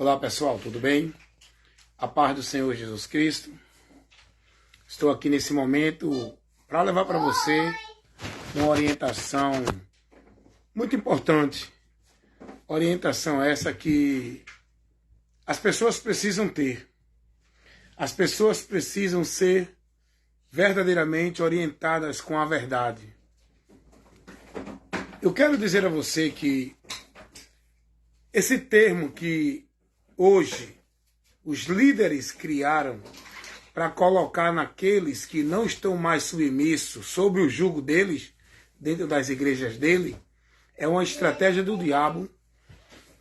Olá pessoal, tudo bem? A paz do Senhor Jesus Cristo. Estou aqui nesse momento para levar para você uma orientação muito importante. Orientação essa que as pessoas precisam ter. As pessoas precisam ser verdadeiramente orientadas com a verdade. Eu quero dizer a você que esse termo que hoje os líderes criaram para colocar naqueles que não estão mais submissos sob o jugo deles, dentro das igrejas dele, é uma estratégia do diabo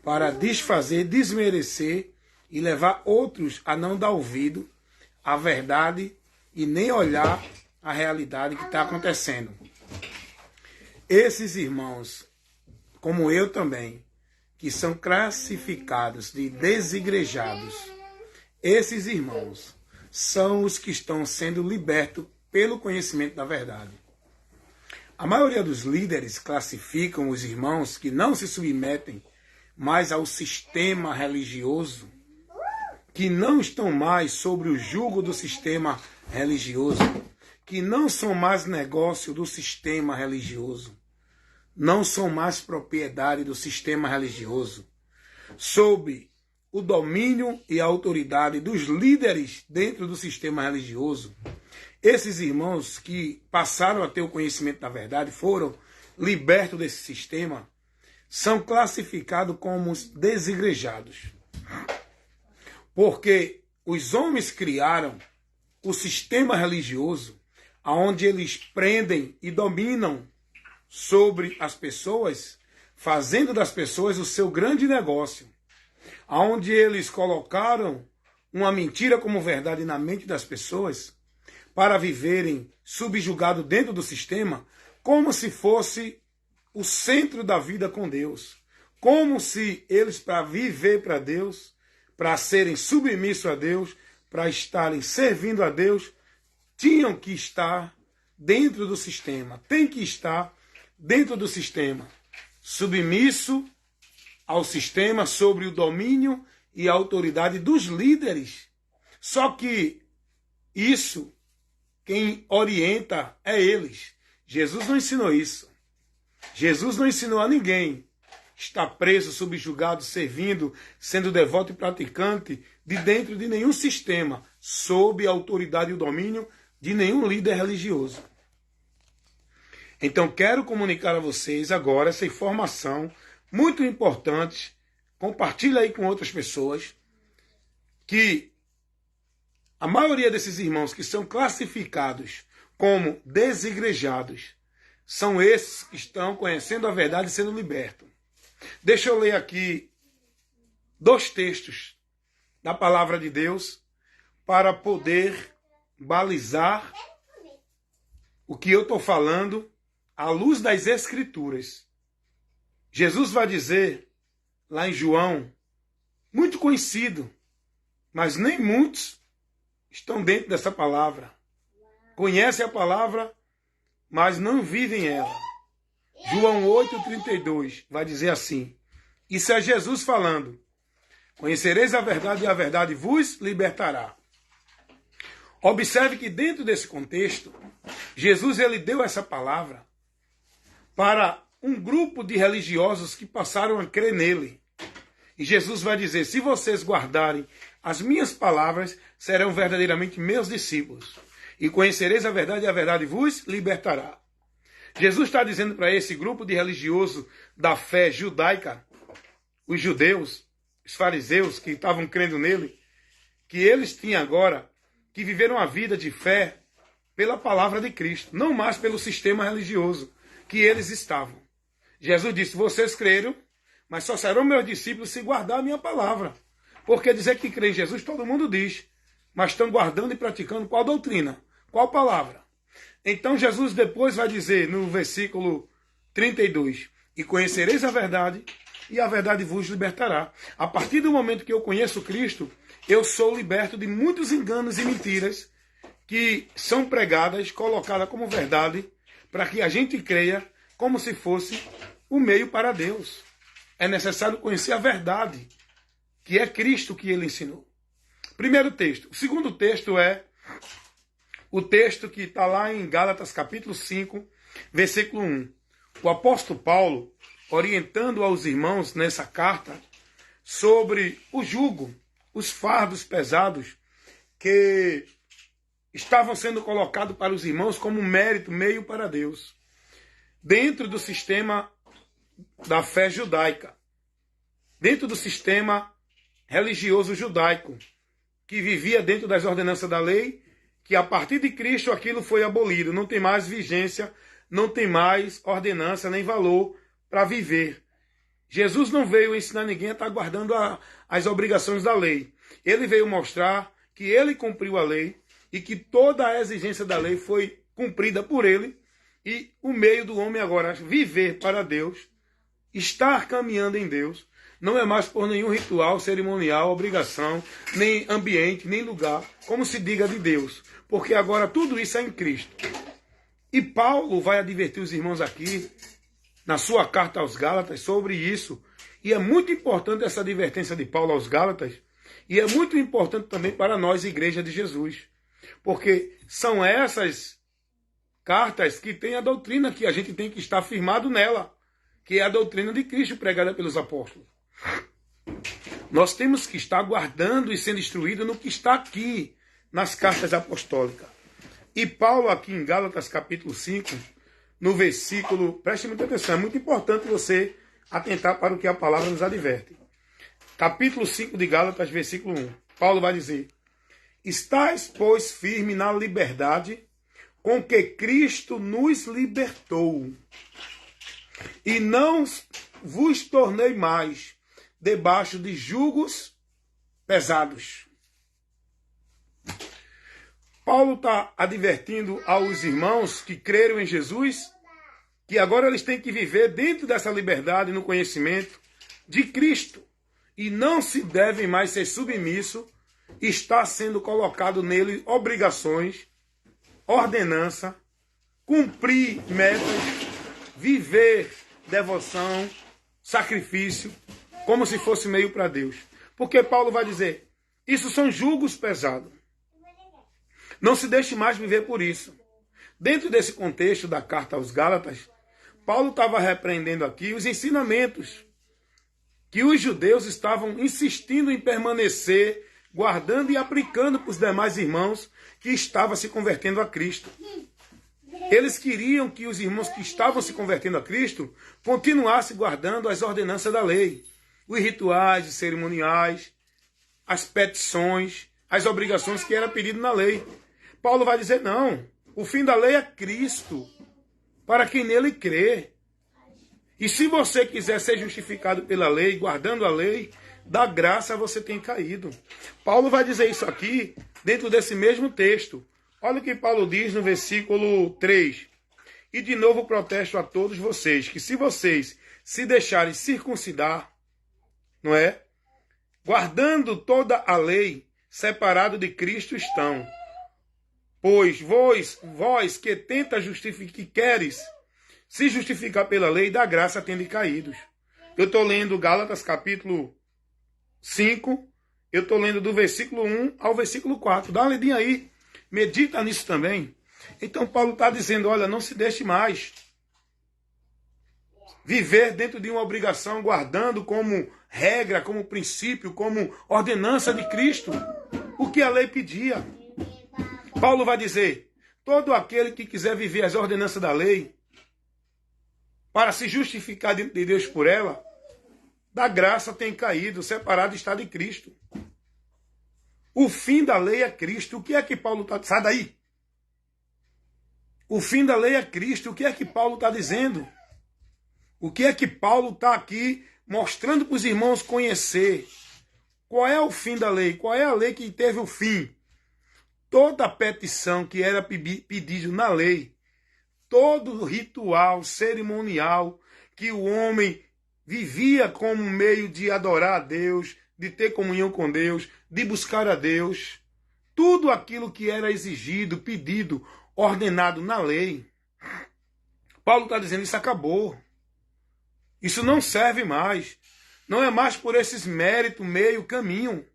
para desfazer, desmerecer e levar outros a não dar ouvido à verdade e nem olhar a realidade que está acontecendo. Esses irmãos, como eu também, que são classificados de desigrejados, esses irmãos são os que estão sendo libertos pelo conhecimento da verdade. A maioria dos líderes classificam os irmãos que não se submetem mais ao sistema religioso, que não estão mais sobre o jugo do sistema religioso, que não são mais negócio do sistema religioso, não são mais propriedade do sistema religioso, sob o domínio e a autoridade dos líderes dentro do sistema religioso. Esses irmãos que passaram a ter o conhecimento da verdade, foram libertos desse sistema, são classificados como os desigrejados. Porque os homens criaram o sistema religioso, onde eles prendem e dominam sobre as pessoas, fazendo das pessoas o seu grande negócio, onde eles colocaram uma mentira como verdade na mente das pessoas, para viverem subjugados dentro do sistema, como se fosse o centro da vida com Deus, como se eles, para viver para Deus, para serem submissos a Deus, para estarem servindo a Deus, tinham que estar dentro do sistema, tem que estar dentro do sistema, submisso ao sistema, sobre o domínio e a autoridade dos líderes. Só que isso, quem orienta é eles. Jesus não ensinou isso. Jesus não ensinou a ninguém estar preso, subjugado, servindo, sendo devoto e praticante de dentro de nenhum sistema, sob a autoridade e o domínio de nenhum líder religioso. Então quero comunicar a vocês agora essa informação muito importante. Compartilhe aí com outras pessoas que a maioria desses irmãos que são classificados como desigrejados são esses que estão conhecendo a verdade e sendo libertos. Deixa eu ler aqui 2 textos da palavra de Deus para poder balizar o que eu estou falando à luz das Escrituras. Jesus vai dizer lá em João, muito conhecido, mas nem muitos estão dentro dessa palavra. Conhecem a palavra, mas não vivem ela. João 8,32 vai dizer assim, isso é Jesus falando, conhecereis a verdade e a verdade vos libertará. Observe que dentro desse contexto, Jesus ele deu essa palavra para um grupo de religiosos que passaram a crer nele. E Jesus vai dizer, se vocês guardarem as minhas palavras, serão verdadeiramente meus discípulos. E conhecereis a verdade vos libertará. Jesus está dizendo para esse grupo de religiosos da fé judaica, os judeus, os fariseus que estavam crendo nele, que eles tinham agora que viver uma vida de fé pela palavra de Cristo, não mais pelo sistema religioso que eles estavam. Jesus disse, vocês creram, mas só serão meus discípulos se guardar a minha palavra. Porque dizer que crê em Jesus, todo mundo diz, mas estão guardando e praticando qual doutrina? Qual palavra? Então Jesus depois vai dizer no versículo 32, e conhecereis a verdade, e a verdade vos libertará. A partir do momento que eu conheço Cristo, eu sou liberto de muitos enganos e mentiras que são pregadas, colocadas como verdade, para que a gente creia como se fosse o meio para Deus. É necessário conhecer a verdade, que é Cristo que ele ensinou. Primeiro texto. O segundo texto é o texto que está lá em Gálatas capítulo 5, versículo 1. O apóstolo Paulo, orientando aos irmãos nessa carta sobre o jugo, os fardos pesados que estavam sendo colocados para os irmãos como mérito, meio para Deus, dentro do sistema da fé judaica, dentro do sistema religioso judaico, que vivia dentro das ordenanças da lei, que a partir de Cristo aquilo foi abolido, não tem mais vigência, não tem mais ordenança nem valor para viver. Jesus não veio ensinar ninguém a estar guardando as obrigações da lei. Ele veio mostrar que ele cumpriu a lei e que toda a exigência da lei foi cumprida por ele, e o meio do homem agora viver para Deus, estar caminhando em Deus, não é mais por nenhum ritual, cerimonial, obrigação, nem ambiente, nem lugar, como se diga de Deus, porque agora tudo isso é em Cristo. E Paulo vai advertir os irmãos aqui, na sua carta aos Gálatas, sobre isso. E é muito importante essa advertência de Paulo aos Gálatas, e é muito importante também para nós, Igreja de Jesus, porque são essas cartas que têm a doutrina que a gente tem que estar firmado nela, que é a doutrina de Cristo pregada pelos apóstolos. Nós temos que estar guardando e sendo instruídos no que está aqui nas cartas apostólicas. E Paulo aqui em Gálatas capítulo 5, no versículo, preste muita atenção, é muito importante você atentar para o que a palavra nos adverte. Capítulo 5 de Gálatas, versículo 1. Paulo vai dizer: estais, pois, firme na liberdade com que Cristo nos libertou, e não vos tornei mais debaixo de jugos pesados. Paulo está advertindo aos irmãos que creram em Jesus que agora eles têm que viver dentro dessa liberdade no conhecimento de Cristo e não se devem mais ser submissos. Está sendo colocado nele obrigações, ordenança, cumprir metas, viver devoção, sacrifício, como se fosse meio para Deus. Porque Paulo vai dizer, isso são julgos pesados. Não se deixe mais viver por isso. Dentro desse contexto da carta aos Gálatas, Paulo estava repreendendo aqui os ensinamentos que os judeus estavam insistindo em permanecer, guardando e aplicando para os demais irmãos que estavam se convertendo a Cristo. Eles queriam que os irmãos que estavam se convertendo a Cristo continuassem guardando as ordenanças da lei, os rituais, os cerimoniais, as petições, as obrigações que era pedido na lei. Paulo vai dizer, não, o fim da lei é Cristo, para quem nele crê. E se você quiser ser justificado pela lei, guardando a lei, da graça você tem caído. Paulo vai dizer isso aqui, dentro desse mesmo texto. Olha o que Paulo diz no versículo 3. E de novo protesto a todos vocês, que se vocês se deixarem circuncidar, não é? Guardando toda a lei, separado de Cristo estão. Pois vós que tenta justificar, que queres se justificar pela lei, da graça tende caídos. Eu estou lendo Gálatas capítulo 5, eu estou lendo do versículo 1 ao versículo 4. Dá uma lidinha aí, medita nisso também. Então Paulo está dizendo, olha, não se deixe mais viver dentro de uma obrigação, guardando como regra, como princípio, como ordenança de Cristo, o que a lei pedia. Paulo vai dizer, todo aquele que quiser viver as ordenanças da lei, para se justificar diante de Deus por ela, da graça tem caído, separado está de Cristo. O fim da lei é Cristo. O que é que Paulo está... Sai daí! O fim da lei é Cristo. O que é que Paulo está dizendo? O que é que Paulo está aqui mostrando para os irmãos conhecer? Qual é o fim da lei? Qual é a lei que teve o fim? Toda petição que era pedido na lei, todo ritual cerimonial que o homem vivia como meio de adorar a Deus, de ter comunhão com Deus, de buscar a Deus, tudo aquilo que era exigido, pedido, ordenado na lei, Paulo está dizendo, isso acabou. Isso não serve mais. Não é mais por esses méritos, meio, caminho.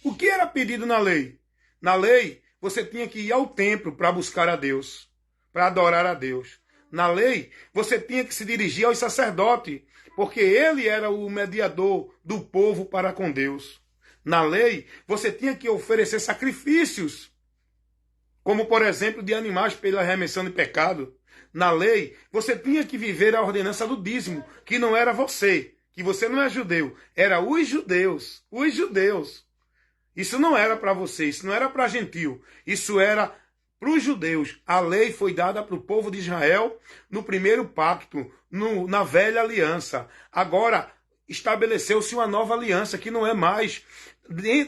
O que era pedido na lei? Na lei, você tinha que ir ao templo para buscar a Deus, para adorar a Deus. Na lei, você tinha que se dirigir aos sacerdotes, porque ele era o mediador do povo para com Deus. Na lei, você tinha que oferecer sacrifícios, como por exemplo de animais pela remissão de pecado. Na lei, você tinha que viver a ordenança do dízimo, que não era você, que você não é judeu, era os judeus, os judeus. Isso não era para você, isso não era para gentil, isso era para os judeus. A lei foi dada para o povo de Israel no primeiro pacto, na velha aliança. Agora estabeleceu-se uma nova aliança que não é mais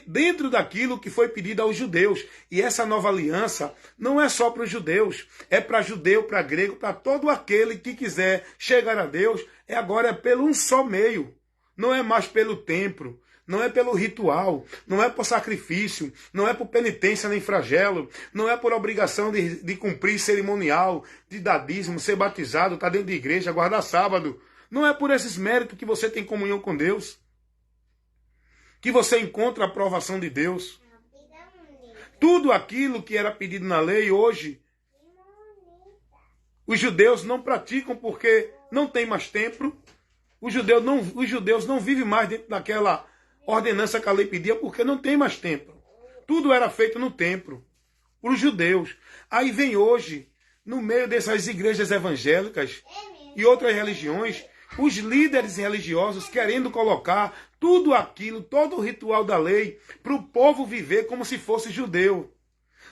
dentro daquilo que foi pedido aos judeus. E essa nova aliança não é só para os judeus, é para judeu, para grego, para todo aquele que quiser chegar a Deus. Agora é pelo um só meio, não é mais pelo templo. Não é pelo ritual, não é por sacrifício, não é por penitência nem flagelo, não é por obrigação de cumprir cerimonial, de dar dízimo, ser batizado, estar dentro de igreja, guardar sábado. Não é por esses méritos que você tem comunhão com Deus, que você encontra a aprovação de Deus. Tudo aquilo que era pedido na lei hoje, os judeus não praticam porque não tem mais templo. Os judeus não vivem mais dentro daquela ordenança que a lei pedia, porque não tem mais templo. Tudo era feito no templo, para os judeus. Aí vem hoje, no meio dessas igrejas evangélicas e outras religiões, os líderes religiosos querendo colocar tudo aquilo, todo o ritual da lei, para o povo viver como se fosse judeu.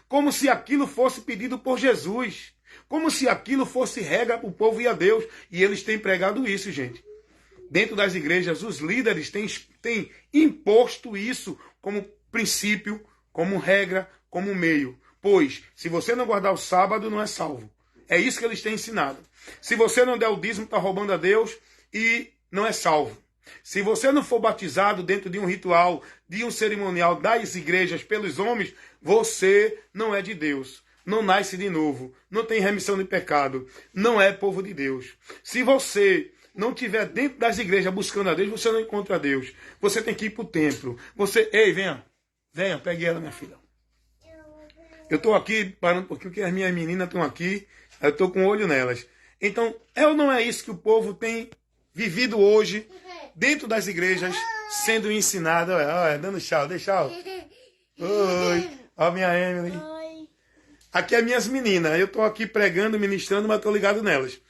Como se aquilo fosse pedido por Jesus. Como se aquilo fosse regra para o povo e a Deus. E eles têm pregado isso, gente. Dentro das igrejas, os líderes têm imposto isso como princípio, como regra, como meio. Pois, se você não guardar o sábado, não é salvo. É isso que eles têm ensinado. Se você não der o dízimo, está roubando a Deus e não é salvo. Se você não for batizado dentro de um ritual, de um cerimonial das igrejas pelos homens, você não é de Deus. Não nasce de novo. Não tem remissão de pecado. Não é povo de Deus. Se você não estiver dentro das igrejas buscando a Deus, você não encontra Deus. Você tem que ir para o templo. Ei, venha. Venha, pegue ela, minha filha. Eu estou aqui parando um pouquinho, porque as minhas meninas estão aqui. Eu estou com o olho nelas. Então, é ou não é isso que o povo tem vivido hoje, dentro das igrejas, sendo ensinado? Olha, dando tchau, dê tchau. Oi. Ó, minha Emily. Oi. Aqui é minhas meninas. Eu estou aqui pregando, ministrando, mas estou ligado nelas.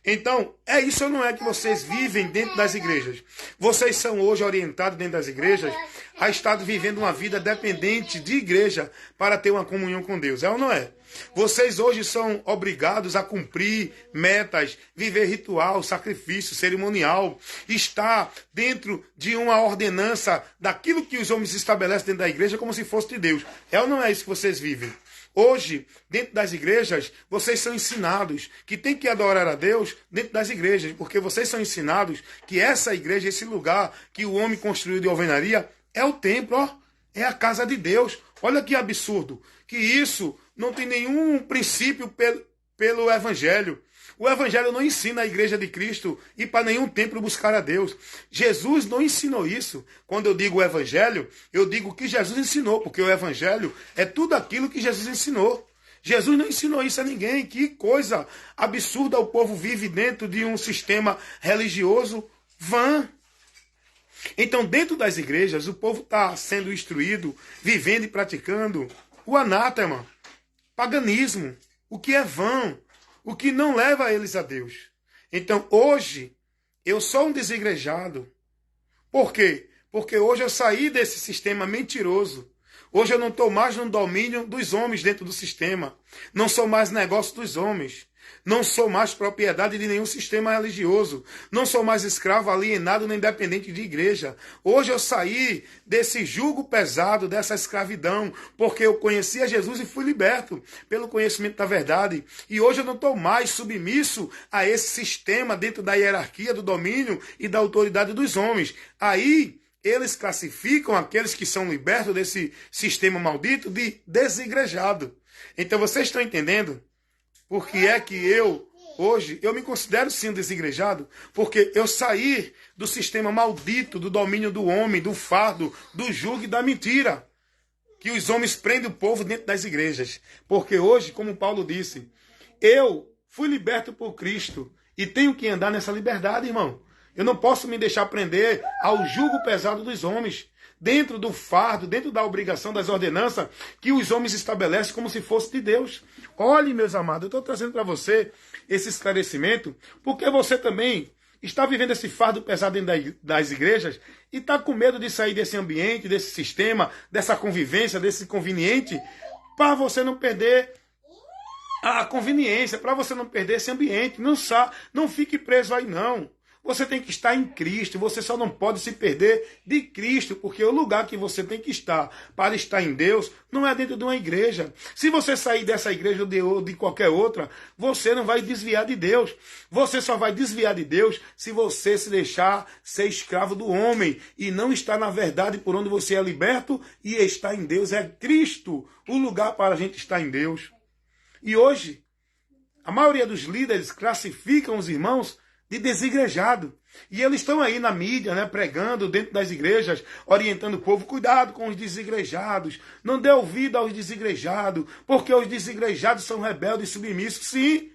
Então, é isso ou não é que vocês vivem dentro das igrejas? Vocês são hoje orientados dentro das igrejas a estar vivendo uma vida dependente de igreja para ter uma comunhão com Deus. É ou não é? Vocês hoje são obrigados a cumprir metas, viver ritual, sacrifício, cerimonial, estar dentro de uma ordenança daquilo que os homens estabelecem dentro da igreja como se fosse de Deus. É ou não é isso que vocês vivem? Hoje, dentro das igrejas, vocês são ensinados que tem que adorar a Deus dentro das igrejas, porque vocês são ensinados que essa igreja, esse lugar que o homem construiu de alvenaria, é o templo, ó, é a casa de Deus. Olha que absurdo, que isso não tem nenhum princípio pelo Evangelho. O Evangelho não ensina a igreja de Cristo ir para nenhum templo buscar a Deus. Jesus não ensinou isso. Quando eu digo o Evangelho, eu digo o que Jesus ensinou, porque o Evangelho é tudo aquilo que Jesus ensinou. Jesus não ensinou isso a ninguém. Que coisa absurda o povo vive dentro de um sistema religioso vã. Então, dentro das igrejas, o povo está sendo instruído, vivendo e praticando o anátema, paganismo, o que é vão, o que não leva eles a Deus. Então, hoje, eu sou um desigrejado. Por quê? Porque hoje eu saí desse sistema mentiroso. Hoje eu não estou mais no domínio dos homens dentro do sistema. Não sou mais negócio dos homens. Não sou mais propriedade de nenhum sistema religioso. Não sou mais escravo, alienado nem dependente de igreja. Hoje eu saí desse jugo pesado, dessa escravidão, porque eu conhecia Jesus e fui liberto pelo conhecimento da verdade. E hoje eu não estou mais submisso a esse sistema dentro da hierarquia, do domínio e da autoridade dos homens. Aí eles classificam aqueles que são libertos desse sistema maldito de desigrejado. Então vocês estão entendendo? Por que é que eu Hoje, eu me considero sim desigrejado, porque eu saí do sistema maldito, do domínio do homem, do fardo, do jugo e da mentira, que os homens prendem o povo dentro das igrejas. Porque hoje, como Paulo disse, eu fui liberto por Cristo e tenho que andar nessa liberdade, irmão. Eu não posso me deixar prender ao jugo pesado dos homens, dentro do fardo, dentro da obrigação das ordenanças que os homens estabelecem como se fosse de Deus. Olhe, meus amados, eu estou trazendo para você esse esclarecimento, porque você também está vivendo esse fardo pesado dentro das igrejas e está com medo de sair desse ambiente, desse sistema, dessa convivência, desse conveniente, para você não perder a conveniência, para você não perder esse ambiente. Não fique preso aí, não. Você tem que estar em Cristo, você só não pode se perder de Cristo, porque o lugar que você tem que estar para estar em Deus não é dentro de uma igreja. Se você sair dessa igreja ou de qualquer outra, você não vai desviar de Deus. Você só vai desviar de Deus se você se deixar ser escravo do homem e não estar na verdade por onde você é liberto e está em Deus. É Cristo o lugar para a gente estar em Deus. E hoje, a maioria dos líderes classificam os irmãos de desigrejado. E eles estão aí na mídia, né, pregando dentro das igrejas, orientando o povo, cuidado com os desigrejados, não dê ouvido aos desigrejados, porque os desigrejados são rebeldes e submissos, sim,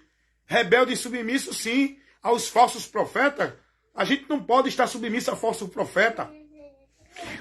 rebeldes e submissos, sim, aos falsos profetas. A gente não pode estar submisso a falso profeta.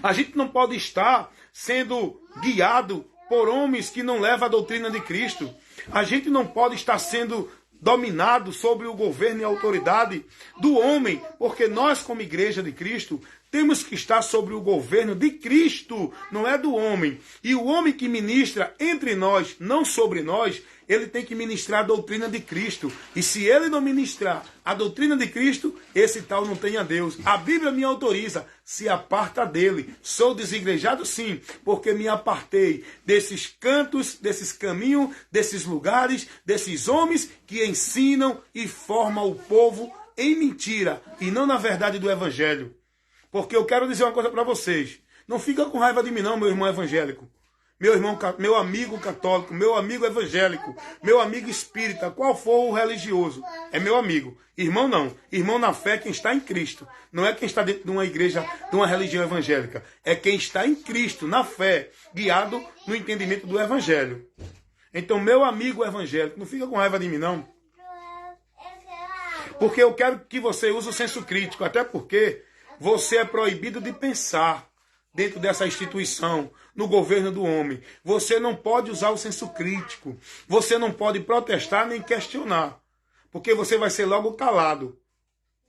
A gente não pode estar sendo guiado por homens que não levam a doutrina de Cristo. A gente não pode estar sendo dominado sobre o governo e a autoridade do homem, porque nós, como igreja de Cristo, temos que estar sobre o governo de Cristo, não é do homem. E o homem que ministra entre nós, não sobre nós, ele tem que ministrar a doutrina de Cristo. E se ele não ministrar a doutrina de Cristo, esse tal não tem a Deus. A Bíblia me autoriza, se aparta dele. Sou desigrejado, sim, porque me apartei desses cantos, desses caminhos, desses lugares, desses homens que ensinam e formam o povo em mentira e não na verdade do Evangelho. Porque eu quero dizer uma coisa para vocês. Não fica com raiva de mim não, meu irmão evangélico. Meu amigo católico, meu amigo evangélico, meu amigo espírita, qual for o religioso, é meu amigo. Irmão não. Irmão na fé é quem está em Cristo. Não é quem está dentro de uma igreja, de uma religião evangélica. É quem está em Cristo, na fé, guiado no entendimento do Evangelho. Então, meu amigo evangélico, não fica com raiva de mim não. Porque eu quero que você use o senso crítico, até porque você é proibido de pensar dentro dessa instituição, no governo do homem. Você não pode usar o senso crítico. Você não pode protestar nem questionar. Porque você vai ser logo calado.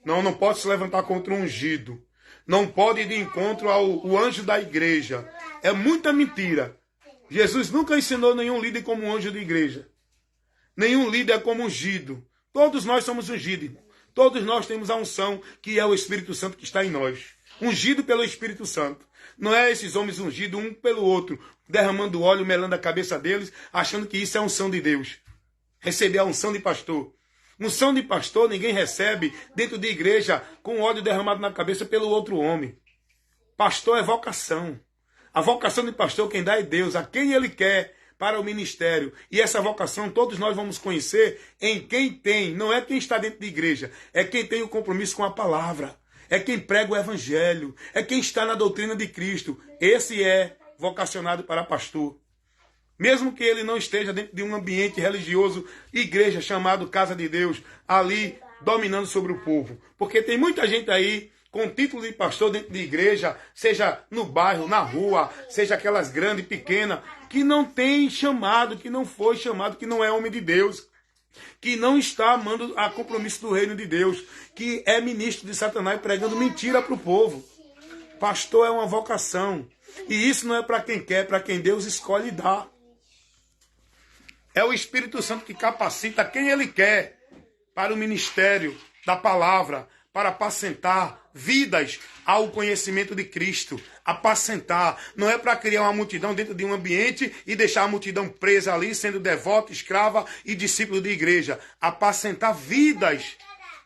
Não pode se levantar contra o ungido. Não pode ir de encontro ao anjo da igreja. É muita mentira. Jesus nunca ensinou nenhum líder como anjo de igreja. Nenhum líder é como ungido. Todos nós somos ungidos. Todos nós temos a unção que é o Espírito Santo que está em nós. Ungido pelo Espírito Santo. Não é esses homens ungidos um pelo outro, derramando óleo, melando a cabeça deles, achando que isso é a unção de Deus. Receber a unção de pastor. Unção de pastor ninguém recebe dentro de igreja com óleo derramado na cabeça pelo outro homem. Pastor é vocação. A vocação de pastor quem dá é Deus, a quem ele quer para o ministério. E essa vocação todos nós vamos conhecer em quem tem, não é quem está dentro de igreja, é quem tem o compromisso com a palavra. É quem prega o Evangelho, é quem está na doutrina de Cristo. Esse é vocacionado para pastor. Mesmo que ele não esteja dentro de um ambiente religioso, igreja chamado Casa de Deus, ali dominando sobre o povo. Porque tem muita gente aí com título de pastor dentro de igreja, seja no bairro, na rua, seja aquelas grandes, pequenas, que não tem chamado, que não foi chamado, que não é homem de Deus, que não está amando a compromisso do reino de Deus, que é ministro de Satanás pregando mentira para o povo. Pastor é uma vocação. E isso não é para quem quer, é para quem Deus escolhe e dá. É o Espírito Santo que capacita quem ele quer para o ministério da palavra, para apacentar vidas ao conhecimento de Cristo. Apacentar. Não é para criar uma multidão dentro de um ambiente e deixar a multidão presa ali, sendo devota, escrava e discípulo de igreja. Apacentar vidas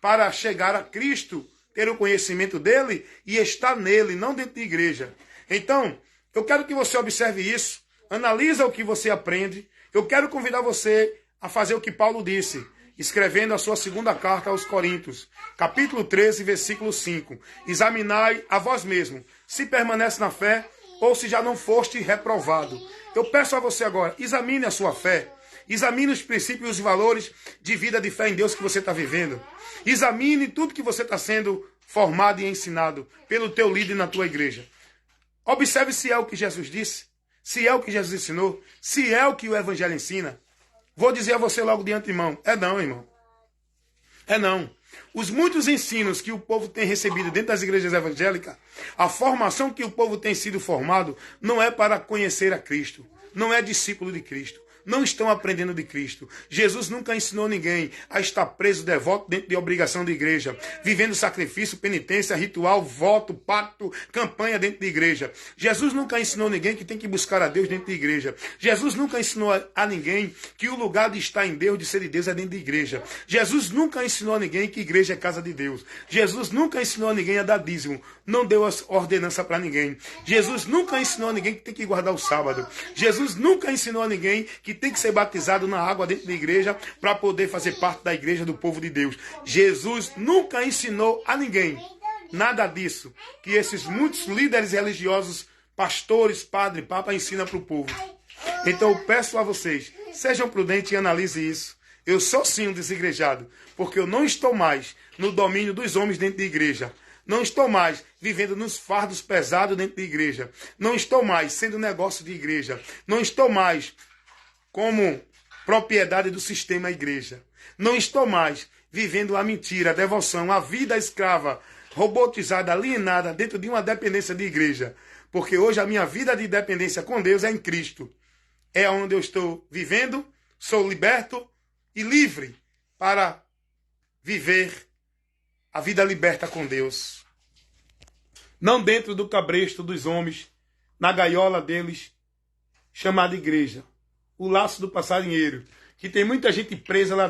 para chegar a Cristo, ter o conhecimento dele e estar nele, não dentro de igreja. Então, eu quero que você observe isso, analisa o que você aprende. Eu quero convidar você a fazer o que Paulo disse. escrevendo a sua segunda carta aos Coríntios, capítulo 13, versículo 5. Examinai a vós mesmo, se permanece na fé ou se já não foste reprovado. Eu peço a você agora, examine a sua fé. Examine os princípios e os valores de vida de fé em Deus que você está vivendo. Examine tudo que você está sendo formado e ensinado pelo teu líder na tua igreja. Observe se é o que Jesus disse, se é o que Jesus ensinou, se é o que o Evangelho ensina. Vou dizer a você logo de antemão, é não, irmão. É não. Os muitos ensinos que o povo tem recebido dentro das igrejas evangélicas, a formação que o povo tem sido formado, não é para conhecer a Cristo, não é discípulo de Cristo. Não estão aprendendo de Cristo. Jesus nunca ensinou ninguém a estar preso, devoto, dentro de obrigação de igreja, vivendo sacrifício, penitência, ritual, voto, pacto, campanha dentro de igreja. Jesus nunca ensinou ninguém que tem que buscar a Deus dentro de igreja. Jesus nunca ensinou a ninguém que o lugar de estar em Deus, de ser de Deus, é dentro de igreja. Jesus nunca ensinou a ninguém que igreja é casa de Deus. Jesus nunca ensinou a ninguém a dar dízimo. Não deu ordenança para ninguém. Jesus nunca ensinou a ninguém que tem que guardar o sábado. Jesus nunca ensinou a ninguém que tem que ser batizado na água dentro da igreja para poder fazer parte da igreja do povo de Deus. Jesus nunca ensinou a ninguém nada disso que esses muitos líderes religiosos, pastores, padre, papa, ensinam para o povo. Então eu peço a vocês, sejam prudentes e analisem isso. Eu sou sim um desigrejado, porque eu não estou mais no domínio dos homens dentro da igreja. Não estou mais vivendo nos fardos pesados dentro da igreja. Não estou mais sendo negócio de igreja. Não estou mais como propriedade do sistema igreja. Não estou mais vivendo a mentira, a devoção, a vida escrava, robotizada, alienada dentro de uma dependência de igreja. Porque hoje a minha vida de dependência com Deus é em Cristo. É onde eu estou vivendo, sou liberto e livre para viver a vida liberta com Deus. Não dentro do cabresto dos homens, na gaiola deles, chamada igreja. O laço do passarinheiro, que tem muita gente presa lá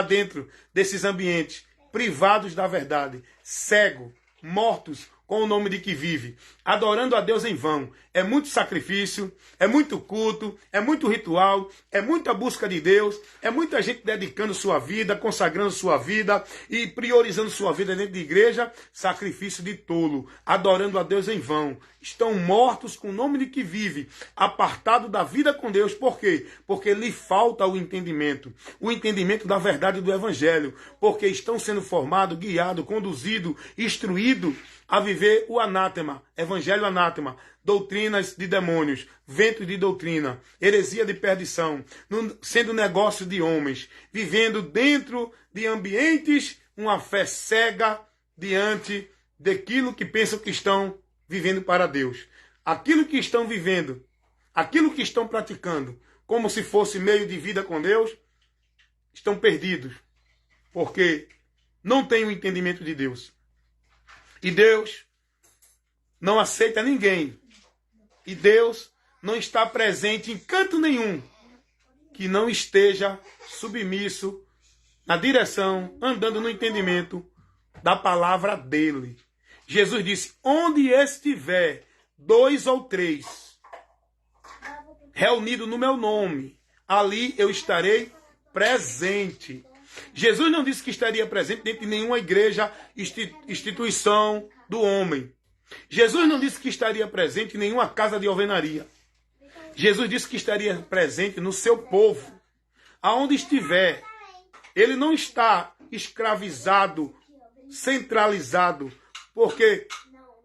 dentro desses ambientes, privados da verdade, cego, mortos com o nome de que vive, adorando a Deus em vão. É muito sacrifício, é muito culto, é muito ritual, é muita busca de Deus, é muita gente dedicando sua vida, consagrando sua vida e priorizando sua vida dentro de igreja, sacrifício de tolo, adorando a Deus em vão. Estão mortos com o nome de que vive, apartado da vida com Deus. Por quê? Porque lhe falta o entendimento da verdade do Evangelho, porque estão sendo formados, guiados, conduzidos, instruídos a viver o anátema, evangelho anátema, doutrinas de demônios, vento de doutrina, heresia de perdição, sendo negócio de homens, vivendo dentro de ambientes uma fé cega diante daquilo que pensam que estão vivendo para Deus. Aquilo que estão vivendo, aquilo que estão praticando, como se fosse meio de vida com Deus, estão perdidos, porque não têm o entendimento de Deus. E Deus não aceita ninguém. E Deus não está presente em canto nenhum que não esteja submisso na direção, andando no entendimento da palavra dele. Jesus disse, onde estiver 2 ou 3 reunidos no meu nome, ali eu estarei presente. Jesus não disse que estaria presente dentro de nenhuma igreja, instituição do homem. Jesus não disse que estaria presente em nenhuma casa de alvenaria. Jesus disse que estaria presente no seu povo, aonde estiver. Ele não está escravizado, centralizado, porque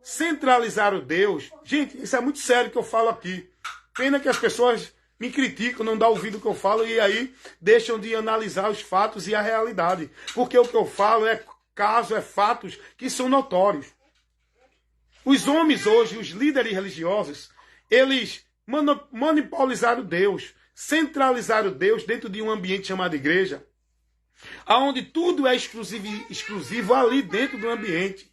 centralizar o Deus... Gente, isso é muito sério que eu falo aqui. Pena que as pessoas me criticam, não dão ouvido ao que eu falo e aí deixam de analisar os fatos e a realidade. Porque o que eu falo é caso, é fatos que são notórios. Os homens hoje, os líderes religiosos, eles monopolizaram Deus, centralizaram Deus dentro de um ambiente chamado igreja, onde tudo é exclusivo ali dentro do ambiente.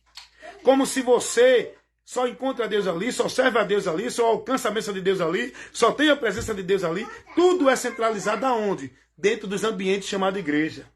Como se você só encontra Deus ali, só serve a Deus ali, só alcança a bênção de Deus ali, só tem a presença de Deus ali. Tudo é centralizado aonde? Dentro dos ambientes chamados igreja.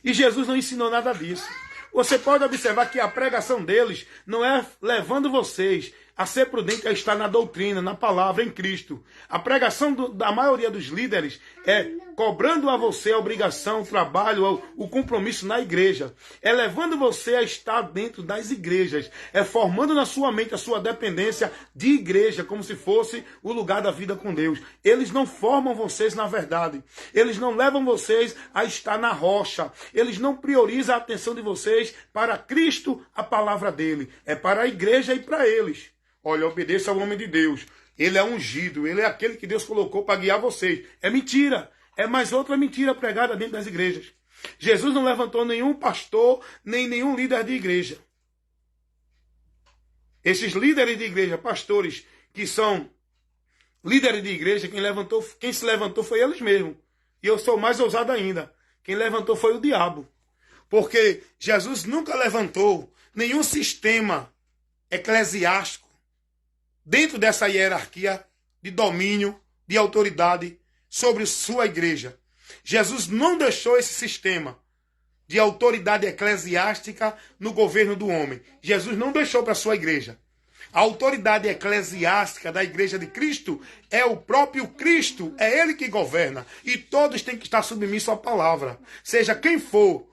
E Jesus não ensinou nada disso. Você pode observar que a pregação deles não é levando vocês A ser prudente é estar na doutrina, na palavra, em Cristo. A pregação da maioria dos líderes é cobrando a você a obrigação, o trabalho, o compromisso na igreja. É levando você a estar dentro das igrejas. É formando na sua mente a sua dependência de igreja, como se fosse o lugar da vida com Deus. Eles não formam vocês na verdade. Eles não levam vocês a estar na rocha. Eles não priorizam a atenção de vocês para Cristo, a palavra dele. É para a igreja e para eles. Olha, obedeça ao homem de Deus. Ele é ungido, ele é aquele que Deus colocou para guiar vocês. É mentira. É mais outra mentira pregada dentro das igrejas. Jesus não levantou nenhum pastor, nem nenhum líder de igreja. Esses líderes de igreja, pastores, que são líderes de igreja, quem se levantou foi eles mesmos. E eu sou mais ousado ainda. Quem levantou foi o diabo. Porque Jesus nunca levantou nenhum sistema eclesiástico dentro dessa hierarquia de domínio, de autoridade sobre sua igreja. Jesus não deixou esse sistema de autoridade eclesiástica no governo do homem. Jesus não deixou para sua igreja. A autoridade eclesiástica da igreja de Cristo é o próprio Cristo, é ele que governa. E todos têm que estar submissos à palavra, seja quem for.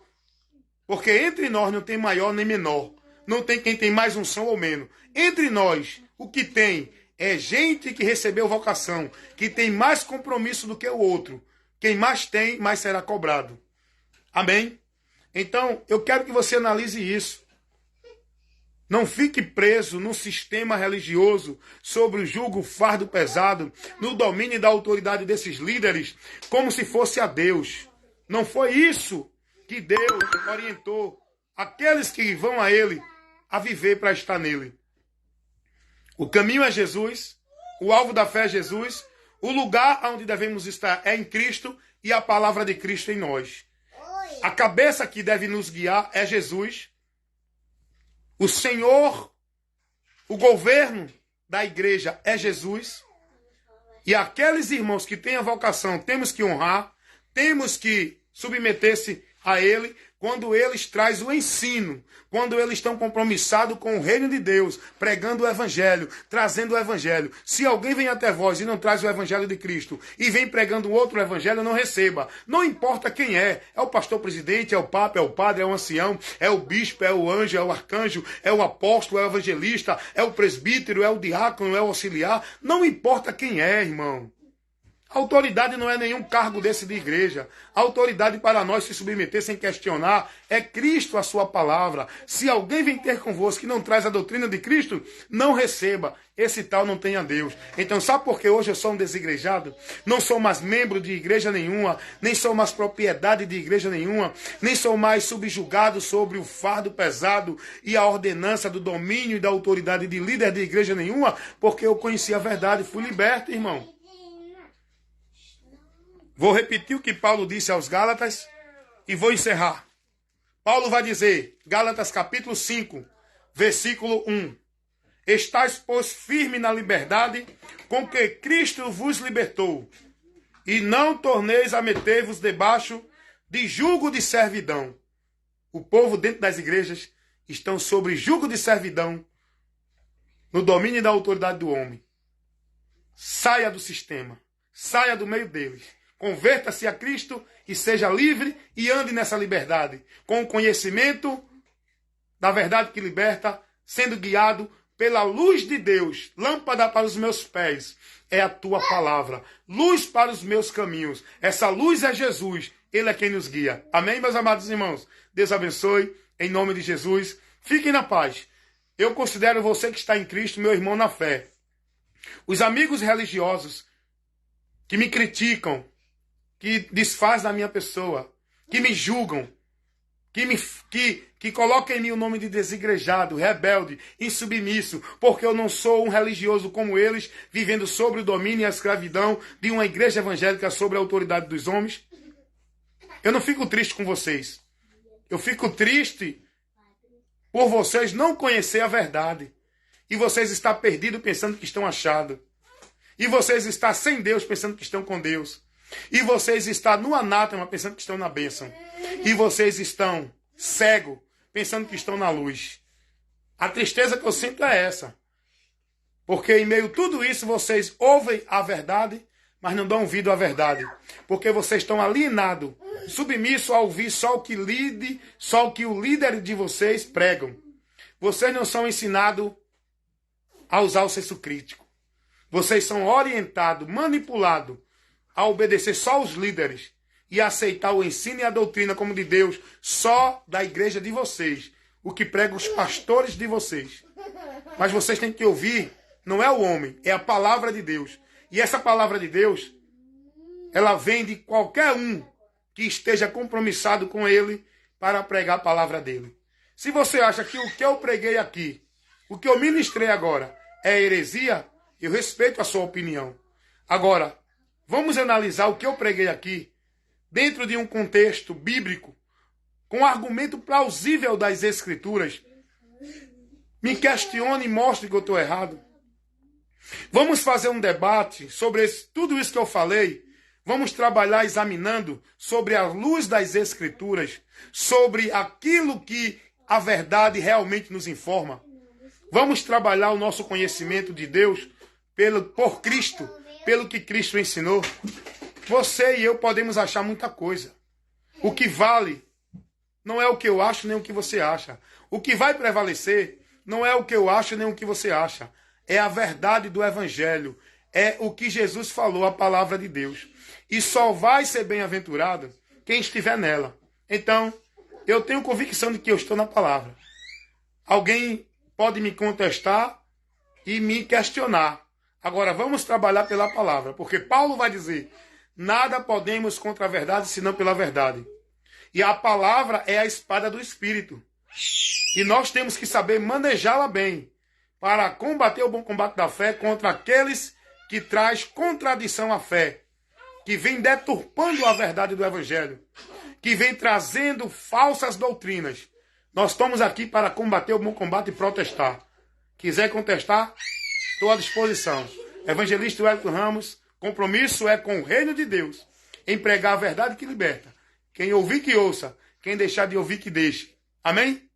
Porque entre nós não tem maior nem menor. Não tem quem tem mais unção ou menos. Entre nós, o que tem é gente que recebeu vocação, que tem mais compromisso do que o outro. Quem mais tem, mais será cobrado. Amém? Então, eu quero que você analise isso. Não fique preso num sistema religioso sobre o jugo, fardo pesado, no domínio da autoridade desses líderes, como se fosse a Deus. Não foi isso que Deus orientou aqueles que vão a Ele a viver para estar nele. O caminho é Jesus, o alvo da fé é Jesus, o lugar onde devemos estar é em Cristo e a palavra de Cristo em nós. A cabeça que deve nos guiar é Jesus. O Senhor, o governo da igreja é Jesus. E aqueles irmãos que têm a vocação, temos que honrar, temos que submeter-se a Ele, quando eles trazem o ensino, quando eles estão compromissados com o reino de Deus, pregando o Evangelho, trazendo o Evangelho. Se alguém vem até vós e não traz o Evangelho de Cristo, e vem pregando outro Evangelho, não receba. Não importa quem é o pastor presidente, é o papa, é o padre, é o ancião, é o bispo, é o anjo, é o arcanjo, é o apóstolo, é o evangelista, é o presbítero, é o diácono, é o auxiliar. Não importa quem é, irmão. A autoridade não é nenhum cargo desse de igreja. A autoridade para nós se submeter sem questionar é Cristo, a sua palavra. Se alguém vem ter convosco que não traz a doutrina de Cristo, não receba. Esse tal não tem a Deus. Então sabe por que hoje eu sou um desigrejado? Não sou mais membro de igreja nenhuma, nem sou mais propriedade de igreja nenhuma, nem sou mais subjugado sobre o fardo pesado e a ordenança do domínio e da autoridade de líder de igreja nenhuma, porque eu conheci a verdade e fui liberto, irmão. Vou repetir o que Paulo disse aos Gálatas e vou encerrar. Paulo vai dizer, Gálatas capítulo 5, versículo 1. Estais, pois, firme na liberdade com que Cristo vos libertou, e não torneis a meter-vos debaixo de jugo de servidão. O povo dentro das igrejas estão sobre jugo de servidão, no domínio da autoridade do homem. Saia do sistema, saia do meio deles. Converta-se a Cristo e seja livre e ande nessa liberdade, com o conhecimento da verdade que liberta, sendo guiado pela luz de Deus. Lâmpada para os meus pés é a tua palavra, luz para os meus caminhos. Essa luz é Jesus, Ele é quem nos guia. Amém, meus amados irmãos? Deus abençoe, em nome de Jesus. Fiquem na paz. Eu considero você que está em Cristo meu irmão na fé. Os amigos religiosos que me criticam, que desfaz da minha pessoa, que me julgam, que colocam em mim o nome de desigrejado, rebelde, insubmisso, porque eu não sou um religioso como eles, vivendo sobre o domínio e a escravidão de uma igreja evangélica sobre a autoridade dos homens. Eu não fico triste com vocês. Eu fico triste por vocês não conhecer a verdade. E vocês estão perdidos pensando que estão achados. E vocês estão sem Deus pensando que estão com Deus. E vocês estão no anátema pensando que estão na bênção. E vocês estão cegos pensando que estão na luz. A tristeza que eu sinto é essa. Porque em meio a tudo isso vocês ouvem a verdade, mas não dão ouvido à verdade. Porque vocês estão alienados, submissos a ouvir só o que o líder de vocês pregam. Vocês não são ensinados a usar o senso crítico. Vocês são orientados, manipulados a obedecer só os líderes e aceitar o ensino e a doutrina como de Deus só da igreja de vocês, o que pregam os pastores de vocês. Mas vocês têm que ouvir, não é o homem, é a palavra de Deus. E essa palavra de Deus, ela vem de qualquer um que esteja compromissado com ele para pregar a palavra dele. Se você acha que o que eu preguei aqui, o que eu ministrei agora, é heresia, eu respeito a sua opinião. Agora, vamos analisar o que eu preguei aqui dentro de um contexto bíblico, com um argumento plausível das Escrituras. Me questione e mostre que eu estou errado. Vamos fazer um debate sobre tudo isso que eu falei. Vamos trabalhar examinando sobre a luz das Escrituras, sobre aquilo que a verdade realmente nos informa. Vamos trabalhar o nosso conhecimento de Deus por Cristo, pelo que Cristo ensinou. Você e eu podemos achar muita coisa. O que vale não é o que eu acho nem o que você acha. O que vai prevalecer não é o que eu acho nem o que você acha. É a verdade do Evangelho. É o que Jesus falou, a palavra de Deus. E só vai ser bem-aventurado quem estiver nela. Então, eu tenho convicção de que eu estou na palavra. Alguém pode me contestar e me questionar. Agora, vamos trabalhar pela palavra. Porque Paulo vai dizer, nada podemos contra a verdade, senão pela verdade. E a palavra é a espada do Espírito. E nós temos que saber manejá-la bem, para combater o bom combate da fé contra aqueles que traz contradição à fé, que vem deturpando a verdade do Evangelho, que vem trazendo falsas doutrinas. Nós estamos aqui para combater o bom combate e protestar. Quiser contestar, estou à disposição. Evangelista Wellington Ramos, compromisso é com o reino de Deus, em pregar a verdade que liberta. Quem ouvir que ouça, quem deixar de ouvir que deixe. Amém?